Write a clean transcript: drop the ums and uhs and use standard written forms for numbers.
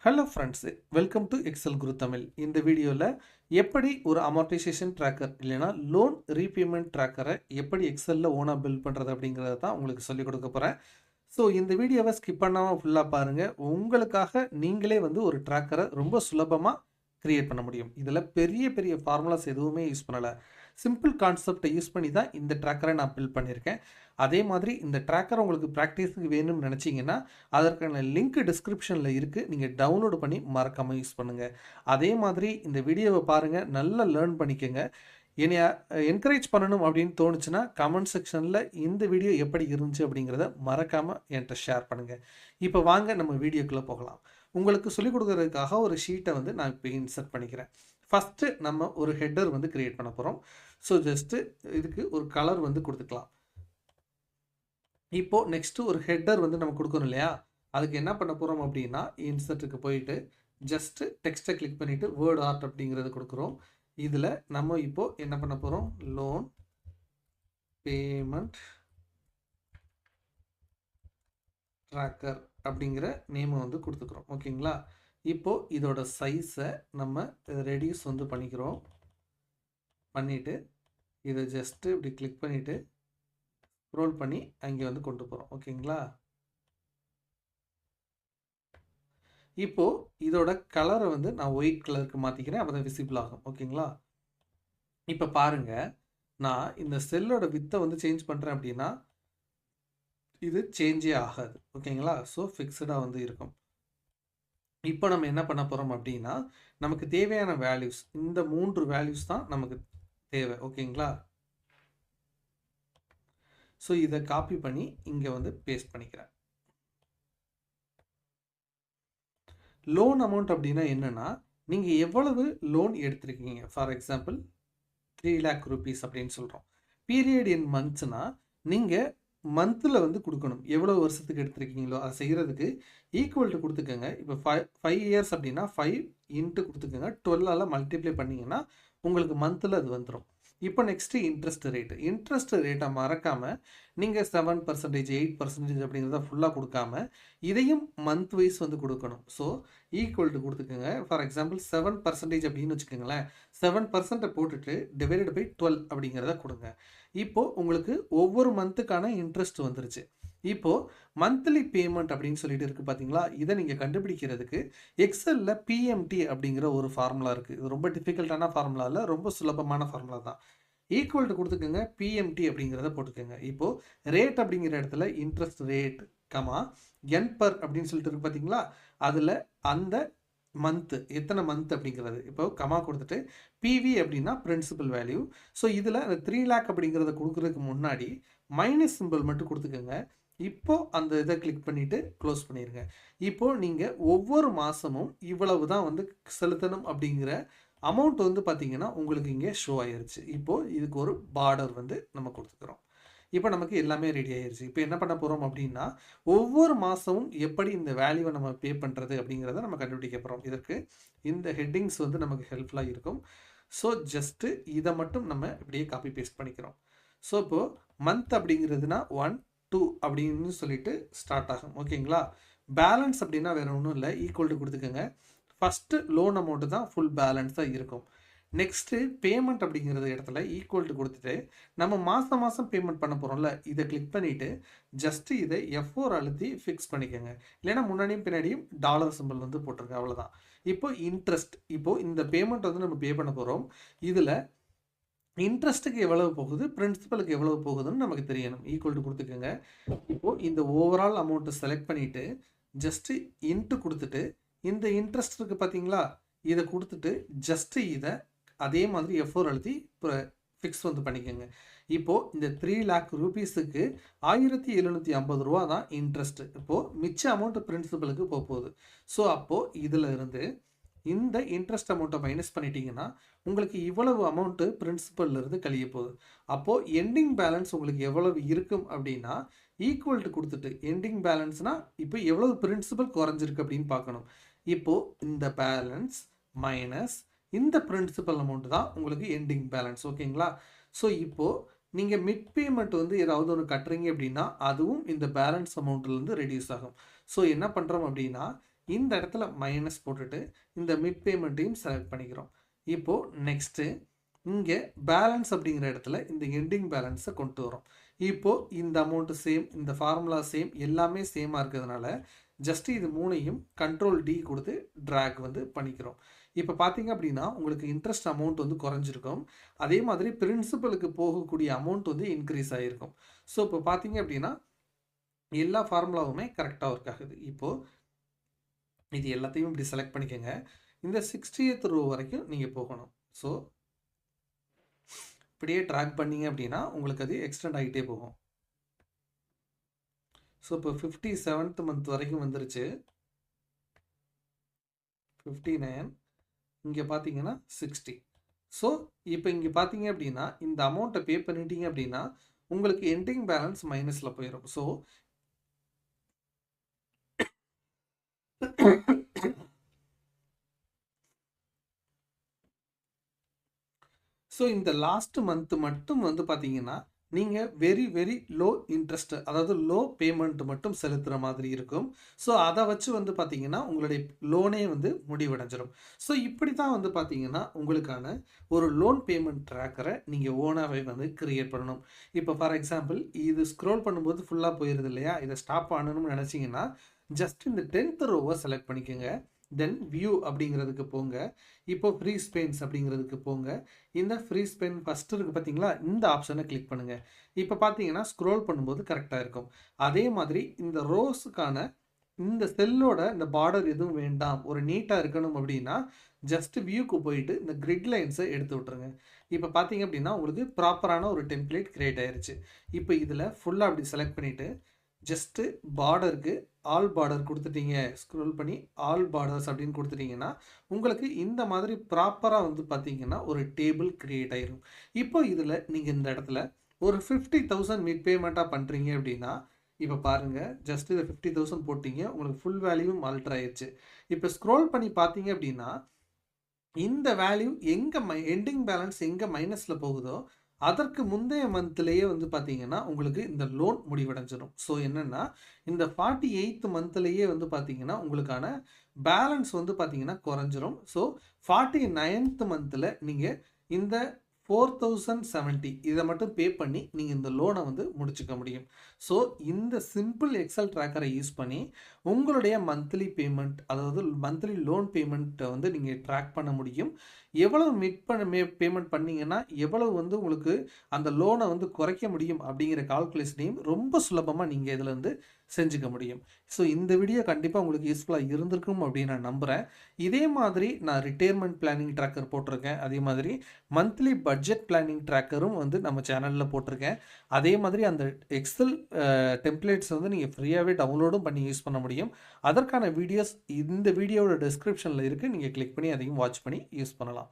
Hello friends, welcome to Excel Guru Tamil. இந்த வீடியோல எப்படி ஒரு amortization tracker இல்லைனா loan repayment tracker எப்படி எக்ஸல்ல ஓனா பில்ட் பண்றது அப்படிங்கறத தான் உங்களுக்கு சொல்லி கொடுக்க போறேன். ஸோ இந்த வீடியோவை ஸ்கிப் பண்ணாம ஃபுல்லா பாருங்க. உங்களுக்காக நீங்களே வந்து ஒரு tracker ரொம்ப சுலபமா கிரியேட் பண்ண முடியும். இதுல பெரிய பெரிய ஃபார்முலாஸ் எதுவுமே யூஸ் பண்ணல. சிம்பிள் கான்செப்டை யூஸ் பண்ணி தான் இந்த ட்ராக்கரை நான் பில்ட் பண்ணியிருக்கேன். அதே மாதிரி இந்த ட்ராக்கர் உங்களுக்கு ப்ராக்டிஸுக்கு வேணும்னு நினச்சிங்கன்னா அதற்கான லிங்க் டிஸ்கிரிப்ஷனில் இருக்குது. நீங்கள் டவுன்லோடு பண்ணி மறக்காமல் யூஸ் பண்ணுங்கள். அதே மாதிரி இந்த வீடியோவை பாருங்கள், நல்லா லேர்ன் பண்ணிக்கோங்க. என்னை என்கரேஜ் பண்ணணும் அப்படின்னு தோணுச்சுன்னா கமெண்ட் செக்ஷனில் இந்த வீடியோ எப்படி இருந்துச்சு அப்படிங்கிறத மறக்காமல் என்கிட்ட ஷேர் பண்ணுங்கள். இப்போ வாங்க நம்ம வீடியோக்குள்ளே போகலாம். உங்களுக்கு சொல்லிக் கொடுக்கறதுக்காக ஒரு ஷீட்டை வந்து நான் இப்போ இன்சர்ட் பண்ணிக்கிறேன். ஃபஸ்ட்டு நம்ம ஒரு ஹெட்டர் வந்து கிரியேட் பண்ண போகிறோம். ஸோ ஜஸ்ட்டு இதுக்கு ஒரு கலர் வந்து கொடுத்துக்கலாம். இப்போது நெக்ஸ்ட்டு ஒரு ஹெட்டர் வந்து நம்ம கொடுக்கணும் இல்லையா, அதுக்கு என்ன பண்ண போகிறோம் அப்படின்னா இன்சர்ட்டுக்கு போயிட்டு ஜஸ்ட்டு டெக்ஸ்ட்டை கிளிக் பண்ணிவிட்டு வேர்ட் ஆர்ட் அப்படிங்கிறது கொடுக்குறோம். இதில் நம்ம இப்போது என்ன பண்ண போகிறோம், லோன் பேமெண்ட் ட்ராக்கர் அப்படிங்கிற நேமை வந்து கொடுத்துக்கிறோம். ஓகேங்களா, இப்போது இதோட சைஸை நம்ம ரெடியூஸ் வந்து பண்ணிக்கிறோம். பண்ணிவிட்டு இதை ஜஸ்ட்டு இப்படி கிளிக் பண்ணிவிட்டு ஸ்க்ரோல் பண்ணி அங்கே வந்து கொண்டு போகிறோம். ஓகேங்களா, இப்போது இதோட கலரை வந்து நான் ஒயிட் கலருக்கு மாற்றிக்கிறேன், அப்போ தான் விசிபிள் ஆகும். ஓகேங்களா, இப்போ பாருங்கள், நான் இந்த செல்லோட வித்தை வந்து சேஞ்ச் பண்ணுறேன் அப்படின்னா இது சேஞ்சே ஆகாது. ஓகேங்களா, ஸோ ஃபிக்ஸ்டாக வந்து இருக்கும். இப்போ நம்ம என்ன பண்ண போகிறோம் அப்படின்னா நமக்கு தேவையான வேல்யூஸ், இந்த 3 வேல்யூஸ் தான் நமக்கு தேவை. ஓகேங்களா, ஸோ இதை காப்பி பண்ணி இங்கே வந்து பேஸ்ட் பண்ணிக்கிறேன். லோன் அமௌண்ட் அப்படின்னா என்னென்னா நீங்கள் எவ்வளவு லோன் எடுத்திருக்கீங்க. ஃபார் எக்ஸாம்பிள் 3 lakh rupees அப்படின்னு சொல்கிறோம். பீரியட் இன் மந்த்ஸ்னால் நீங்கள் மந்தில் வந்து கொடுக்கணும். எவ்வளோ வருஷத்துக்கு எடுத்துருக்கீங்களோ அதை செய்கிறதுக்கு ஈக்குவல் டு கொடுத்துக்கோங்க. இப்போ 5 years அப்படின்னா 5 இன்ட்டு கொடுத்துக்கோங்க. 12ஆல் மல்டிப்ளை பண்ணிங்கன்னா உங்களுக்கு மந்தில் அது வந்துடும். இப்போ நெக்ஸ்ட்டு இன்ட்ரெஸ்ட் ரேட்டை மறக்காமல் நீங்கள் 7%, 8% அப்படிங்கிறத ஃபுல்லாக கொடுக்காம இதையும் மந்த் வைஸ் வந்து கொடுக்கணும். ஸோ ஈக்குவல் டு கொடுத்துக்கோங்க. ஃபார் எக்ஸாம்பிள் 7% அப்படின்னு வச்சுக்கோங்களேன். 7% போட்டுட்டு டிவைடட் பை 12 அப்படிங்கிறத கொடுங்க. இப்போது உங்களுக்கு ஒவ்வொரு மந்த்துக்கான இன்ட்ரெஸ்ட் வந்துருச்சு. இப்போது மந்த்லி பேமெண்ட் அப்படின்னு சொல்லிட்டு இருக்குது பார்த்தீங்களா, இதை நீங்கள் கண்டுபிடிக்கிறதுக்கு எக்ஸலில் பிஎம்டி அப்படிங்கிற ஒரு ஃபார்முலா இருக்குது. இது ரொம்ப டிஃபிகல்ட்டான ஃபார்முலா இல்லை, ரொம்ப சுலபமான ஃபார்முலா தான். ஈக்குவல் டு கொடுத்துக்கோங்க, பிஎம்டி அப்படிங்கிறத போட்டுக்கோங்க. இப்போது ரேட் அப்படிங்கிற இடத்துல இன்ட்ரெஸ்ட் ரேட் கமா என் பர் அப்படின்னு சொல்லிட்டு இருக்குது பார்த்தீங்களா, அதில் அந்த மந்த்து எத்தனை மந்த் அப்படிங்கிறது இப்போ கமா கொடுத்துட்டு பிவி அப்படின்னா பிரின்சிபல் வேல்யூ. ஸோ இதில் அந்த 3 lakh அப்படிங்கிறத கொடுக்குறதுக்கு முன்னாடி மைனஸ் சிம்பிள் மட்டும் கொடுத்துக்கோங்க. இப்போது அந்த இதை கிளிக் பண்ணிவிட்டு க்ளோஸ் பண்ணிடுங்க. இப்போது நீங்கள் ஒவ்வொரு மாதமும் இவ்வளவு தான் வந்து செலுத்தணும் அப்படிங்கிற அமௌண்ட் வந்து பார்த்திங்கன்னா உங்களுக்கு இங்கே ஷோ ஆயிடுச்சு. இப்போது இதுக்கு ஒரு பார்டர் வந்து நம்ம கொடுத்துக்கிறோம். இப்போ நமக்கு எல்லாமே ரெடி ஆயிடுச்சு. இப்போ என்ன பண்ண போகிறோம் அப்படின்னா ஒவ்வொரு மாதமும் எப்படி இந்த வேல்யூவை நம்ம பே பண்ணுறது அப்படிங்கிறத நம்ம கண்டுபிடிக்க போகிறோம். இதற்கு இந்த ஹெட்டிங்ஸ் வந்து நமக்கு ஹெல்ப்ஃபுல்லாக இருக்கும். ஸோ ஜஸ்ட்டு இதை மட்டும் நம்ம இப்படியே காப்பி பேஸ்ட் பண்ணிக்கிறோம். ஸோ இப்போது மந்த் அப்படிங்கிறதுனா 1, 2 அப்படின்னு சொல்லிட்டு ஸ்டார்ட் ஆகும். ஓகேங்களா, பேலன்ஸ் அப்படின்னா வேறு ஒன்றும் இல்லை, ஈக்குவல் டு கொடுத்துக்கோங்க. ஃபஸ்ட்டு லோன் அமௌண்ட்டு தான் ஃபுல் பேலன்ஸாக இருக்கும். நெக்ஸ்ட்டு பேமெண்ட் அப்படிங்கிறது இடத்துல ஈக்குவல் டு கொடுத்துட்டு நம்ம மாதம் பேமெண்ட் பண்ண போகிறோம்ல, இதை கிளிக் பண்ணிவிட்டு ஜஸ்ட்டு இதை F4 அழுத்தி ஃபிக்ஸ் பண்ணிக்கோங்க. இல்லைனா முன்னாடியும் பின்னாடியும் டாலர் சிம்பிள் வந்து போட்டிருங்க, அவ்வளோதான். இப்போ இன்ட்ரெஸ்ட், இப்போது இந்த பேமெண்ட் வந்து நம்ம பே பண்ண போகிறோம். இதில் இன்ட்ரெஸ்ட்டுக்கு எவ்வளவு போகுது, பிரின்சிபலுக்கு எவ்வளவு போகுதுன்னு நமக்கு தெரியணும். ஈக்குவல் டு கொடுத்துக்கோங்க. இப்போது இந்த ஓவரால் அமௌண்ட்டை செலக்ட் பண்ணிவிட்டு ஜஸ்ட்டு இன்ட்டு கொடுத்துட்டு இந்த இன்ட்ரெஸ்ட் இருக்குது பார்த்தீங்களா, இதை கொடுத்துட்டு ஜஸ்ட்டு இதை அதே மாதிரி F4 அழுத்தி ஃபிக்ஸ் வந்து பண்ணிக்கோங்க. இப்போது இந்த 3 lakh rupeesக்கு 1750 ரூபா தான் இன்ட்ரெஸ்ட்டு. இப்போது மிச்ச அமௌண்ட்டு பிரின்சிபலுக்கு போகுது. ஸோ அப்போது இதில் இருந்து இந்த இன்ட்ரெஸ்ட் அமௌண்ட்டை மைனஸ் பண்ணிட்டீங்கன்னா உங்களுக்கு இவ்வளவு அமௌண்ட்டு பிரின்சிபல்லேருந்து கழிய போகுது. அப்போது எண்டிங் பேலன்ஸ் உங்களுக்கு எவ்வளவு இருக்கும் அப்படின்னா ஈக்குவல் டு கொடுத்துட்டு எண்டிங் பேலன்ஸ்னால் இப்போ எவ்வளவு பிரின்சிபல் குறைஞ்சிருக்கு அப்படின்னு பார்க்கணும். இப்போது இந்த பேலன்ஸ் மைனஸ் இந்த பிரின்சிபல் அமௌண்ட் தான் உங்களுக்கு எண்டிங் பேலன்ஸ். ஓகேங்களா, ஸோ இப்போது நீங்கள் மிட் பேமெண்ட் வந்து ஏதாவது ஒன்று கட்டுறீங்க அப்படின்னா அதுவும் இந்த பேலன்ஸ் அமௌண்ட்லேருந்து ரெடியூஸ் ஆகும். ஸோ என்ன பண்ணுறோம் அப்படின்னா இந்த இடத்துல மைனஸ் போட்டுட்டு இந்த மிட் பேமெண்ட்டையும் செலக்ட் பண்ணிக்கிறோம். இப்போது நெக்ஸ்ட்டு இங்கே பேலன்ஸ் அப்படிங்கிற இடத்துல இந்த எண்டிங் பேலன்ஸை கொண்டு வரோம். இப்போது இந்த அமௌண்ட்டு சேம், இந்த ஃபார்முலா சேம், எல்லாமே சேமாக இருக்கிறதுனால ஜஸ்ட்டு இது மூணையும் கண்ட்ரோல் டி கொடுத்து ட்ராக் வந்து பண்ணிக்கிறோம். இப்போ பார்த்தீங்க அப்படின்னா உங்களுக்கு இன்ட்ரெஸ்ட் அமௌண்ட் வந்து குறைஞ்சிருக்கும். அதே மாதிரி பிரின்சிபலுக்கு போகக்கூடிய அமௌண்ட் வந்து இன்க்ரீஸ் ஆகிருக்கும். ஸோ இப்போ பார்த்தீங்க அப்படின்னா எல்லா ஃபார்முலாவுமே கரெக்டாக ஒர்க் ஆகுது. இப்போது இது எல்லாத்தையும் இப்படி செலக்ட் பண்ணிக்கோங்க. இந்த 60th ரோ வரைக்கும் நீங்கள் போகணும். ஸோ இப்படியே ட்ராக் பண்ணிங்க அப்படின்னா உங்களுக்கு அது எக்ஸ்டெண்ட் ஆகிட்டே போகும். ஸோ இப்போ 57th மந்த் வரைக்கும் வந்துருச்சு. 59, இங்கே பார்த்தீங்கன்னா 60. ஸோ இப்போ இங்கே பார்த்தீங்க அப்படின்னா இந்த அமௌண்ட்டை பே பண்ணிட்டீங்க அப்படின்னா உங்களுக்கு எண்டிங் பேலன்ஸ் மைனஸில் போயிடும். ஸோ ஸோ இந்த லாஸ்ட் மந்த் மட்டும் வந்து பார்த்தீங்கன்னா நீங்கள் வெரி வெரி லோ இன்ட்ரெஸ்ட், அதாவது லோ பேமெண்ட் மட்டும் செலுத்துகிற மாதிரி இருக்கும். ஸோ அதை வச்சு வந்து பார்த்தீங்கன்னா உங்களுடைய லோனே வந்து முடிவடைஞ்சிடும். ஸோ இப்படி தான் வந்து பார்த்தீங்கன்னா உங்களுக்கான ஒரு லோன் பேமெண்ட் ட்ராக்கரை நீங்கள் ஓனாகவே வந்து கிரியேட் பண்ணணும். இப்போ ஃபார் எக்ஸாம்பிள் இது ஸ்க்ரோல் பண்ணும்போது ஃபுல்லாக போயிடுது இல்லையா, இதை ஸ்டாப் பண்ணணும்னு நினச்சிங்கன்னா ஜஸ்ட் இந்த 10th ரோவை செலக்ட் பண்ணிக்கோங்க. தென் வியூ அப்படிங்கிறதுக்கு போங்க. இப்போ ஃப்ரீ ஸ்பென்ஸ் அப்படிங்கிறதுக்கு போங்க. இந்த ஃப்ரீ ஸ்பென் ஃபஸ்ட்டு இருக்குது பார்த்தீங்களா, இந்த ஆப்ஷனை கிளிக் பண்ணுங்கள். இப்போ பார்த்தீங்கன்னா ஸ்க்ரோல் பண்ணும்போது கரெக்டாக இருக்கும். அதே மாதிரி இந்த ரோஸுக்கான இந்த செல்லோட இந்த பார்டர் எதுவும் வேண்டாம், ஒரு நீட்டாக இருக்கணும் அப்படின்னா ஜஸ்ட் வியூக்கு போயிட்டு இந்த கிரிட் லைன்ஸை எடுத்து விட்ருங்க. இப்போ பார்த்தீங்க அப்படின்னா உங்களுக்கு ப்ராப்பரான ஒரு டெம்ப்ளேட் கிரியேட் ஆயிருச்சு. இப்போ இதில் ஃபுல்லாக அப்படி செலக்ட் பண்ணிவிட்டு ஜஸ்ட்டு பார்டருக்கு ஆல் பார்டர் கொடுத்துட்டீங்க. ஸ்க்ரோல் பண்ணி ஆல் பார்டர்ஸ் அப்படின்னு கொடுத்துட்டிங்கன்னா உங்களுக்கு இந்த மாதிரி ப்ராப்பராக வந்து பார்த்தீங்கன்னா ஒரு டேபிள் கிரியேட் ஆயிரும். இப்போ இதில் நீங்கள் இந்த இடத்துல ஒரு 50,000 மிட் பேமெண்ட்டாக பண்ணுறீங்க அப்படின்னா இப்போ பாருங்கள், ஜஸ்ட் இதை 50,000 போட்டிங்க, உங்களுக்கு ஃபுல் வேல்யூவும் ஆல்டர் ஆயிடுச்சு. இப்போ ஸ்க்ரோல் பண்ணி பார்த்தீங்க அப்படின்னா இந்த வேல்யூ எங்கே எண்டிங் பேலன்ஸ் எங்கே மைனஸில் போகுதோ அதற்கு முந்தைய மந்த்லேயே வந்து பார்த்தீங்கன்னா உங்களுக்கு இந்த லோன் முடிவடைஞ்சிடும். ஸோ என்னென்னா இந்த 48th மந்த்லேயே வந்து பார்த்தீங்கன்னா உங்களுக்கான பேலன்ஸ் வந்து பார்த்தீங்கன்னா குறைஞ்சிரும். ஸோ 49th மந்தில் நீங்கள் இந்த 4070 இதை மட்டும் பே பண்ணி நீங்கள் இந்த லோனை வந்து முடிச்சுக்க முடியும். ஸோ இந்த சிம்பிள் எக்ஸல் ட்ராக்கரை யூஸ் பண்ணி உங்களுடைய மந்த்லி பேமெண்ட், அதாவது மந்த்லி லோன் பேமெண்ட்டை வந்து நீங்கள் ட்ராக் பண்ண முடியும். எவ்வளவு பேமெண்ட் பண்ணிங்கன்னா எவ்வளவு வந்து உங்களுக்கு அந்த லோனை வந்து குறைக்க முடியும் அப்படிங்கிற கால்குலேஷனையும் ரொம்ப சுலபமாக நீங்கள் இதில் வந்து செஞ்சுக்க முடியும். ஸோ இந்த வீடியோ கண்டிப்பாக உங்களுக்கு யூஸ்ஃபுல்லாக இருந்திருக்கும் அப்படின்னு நான் நம்புகிறேன். இதே மாதிரி நான் ரிட்டையர்மெண்ட் பிளானிங் ட்ராக்கர் போட்டிருக்கேன். அதே மாதிரி மந்த்லி பட்ஜெட் பிளானிங் ட்ராக்கரும் வந்து நம்ம சேனலில் போட்டிருக்கேன். அதே மாதிரி அந்த எக்ஸல் டெம்ப்ளேட்ஸ் வந்து நீங்கள் ஃப்ரீயாகவே டவுன்லோடும் பண்ணி யூஸ் பண்ண முடியும். அதற்கான வீடியோஸ் இந்த வீடியோவோட டிஸ்கிரிப்ஷனில் இருக்குது. நீங்கள் கிளிக் பண்ணி அதையும் வாட்ச் பண்ணி யூஸ் பண்ணலாம்.